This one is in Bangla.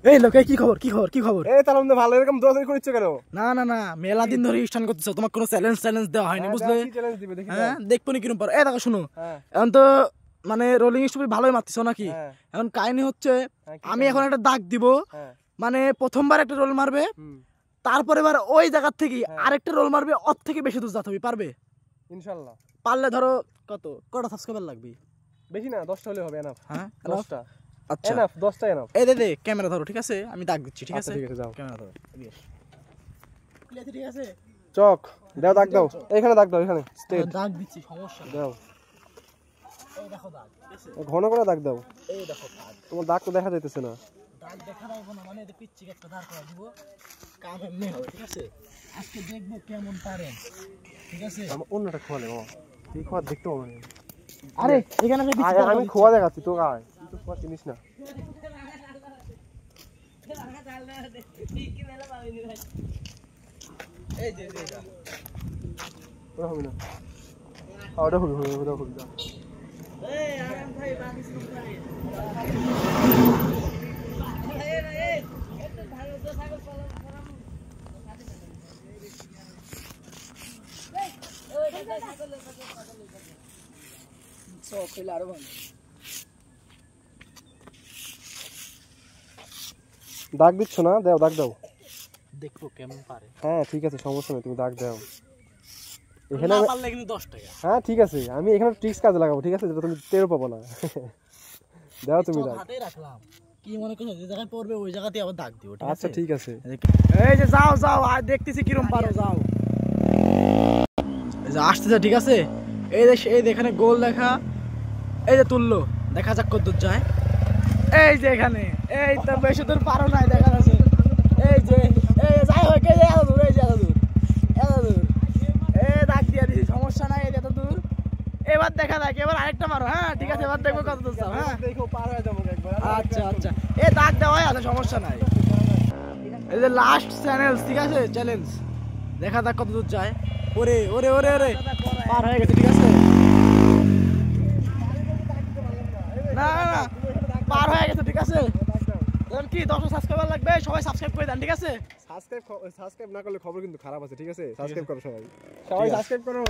এই লোকে কি খবর কি খবর কি খবর? এই তাহলে আমাদের ভালো এরকম দৌড়াদৌড়ি করছ কেন? না না না মেলা দিন ধরে অনুষ্ঠান করতেছো, তোমার কোনো চ্যালেঞ্জ দেওয়া হয়নি বুঝলে? কি চ্যালেঞ্জ দিবে দেখি? হ্যাঁ দেখবো নি কিরম পারো। এই দেখো শুনো, এখন তো মানে রোলিং স্টপ ভালোই মারতেছো নাকি? এখন কাহিনী হচ্ছে আমি এখন একটা দাগ দিব, মানে প্রথমবার একটা রোল মারবে, তারপরে এবার ওই জায়গা থেকে আরেকটা রোল মারবে, ওর থেকে বেশি দূর যেতে হবে। পারবে? ইনশাআল্লাহ। পারলে ধরো কটা সাবস্ক্রাইবার লাগবে? বেশি না, 10টা হলে হবে। এনাফ। হ্যাঁ 10টা। আচ্ছা এনাফ, 10টা এনাফ। এই দে ক্যামেরা ধরো, ঠিক আছে? আমি দাগ দিচ্ছি, ঠিক আছে? ঠিক আছে, যাও। ক্যামেরা ধরো, ঠিক আছে? চক দাও, দাগ দাও, এইখানে দাগ দাও, এখানে স্টেট দাগ দিচ্ছি, সমস্যা দাও। এই দেখো দাগ, ঘন করে দাগ দাও। এই দেখো দাগ। তোমার দাগ তো দেখা যাইতেছে না। দাগ দেখা যাবে না মানে, এটা পিচ্ছি একটা দাগ করে দিব, কাম এমনি হবে, ঠিক আছে? আজকে দেখবো কেমন পারেন, ঠিক আছে? আমার অন্যটা খোয়ালে বাবা, এই খোয়া দেখতে হবে না। আরে এখানে আমি খোয়া দেখাচ্ছি তোকে, আয় তুই তো খোয়া চিনিস না। এই যে ওটা হবে না, ওটা হবে, ওটা হবে। এই আরাম ভাই বাকি সব ভাই দাগ দিচ্ছ না? দাও, দাগ দাও, দেখবো কেমন পারে। হ্যাঁ ঠিক আছে, সমস্যা নেই, তুমি দাগ দাও। এখানে পারলে কিন্তু 10 টাকা। হ্যাঁ ঠিক আছে, আমি এখানে ট্রিক্স কাজে লাগাবো, ঠিক আছে? যেটা তুমি টেরও পাবো না। দাও তুমি দাগ। হাতেই রাখলাম, কি মনে করছো যে জায়গায় পড়বে ওই জায়গাতে আবার দাগ দিও, ঠিক আছে? আচ্ছা ঠিক আছে। এই যে যাও যাও, আর দেখতেছি কিরম পারো, যাও। এই যে আসতেছে, ঠিক আছে? এই যে এখানে গোল দেখা, এই যে তুললো, দেখা যাক কত দূর যায়। এই যে এখানে, এই তো বেশি দূর পারো নাই, দেখা যাচ্ছে। এই যে যাই হোক, এই যে এত দূর, এই যে এত দূর, এত দূর, এই দাগ দিয়ে দিছি, সমস্যা নাই, এই যে এত দূর। এবার দেখা যাক, এবার আরেকটা মারো। হ্যাঁ ঠিক আছে, এবার দেখবো কত দূর যাও। হ্যাঁ দেখো, পার হয়ে যাবো একবার। আচ্ছা আচ্ছা, এই দাগ দেওয়াই আছে, সমস্যা নাই। এই যে লাস্ট চ্যালেঞ্জ, ঠিক আছে? চ্যালেঞ্জ দেখা যাক কত দূর যায়। ওরে ওরে ওরে ওরে, পার হয়ে গেছে, ঠিক আছে? না না পার হয়ে গেছে, ঠিক আছে? এখন কি 10 সাবস্ক্রাইবার লাগবে, সবাই সাবস্ক্রাইব করে দেন, ঠিক আছে? সাবস্ক্রাইব না করলে খবর কিন্তু খারাপ আছে, ঠিক আছে? সাবস্ক্রাইব করো সবাই, সাবস্ক্রাইব করো।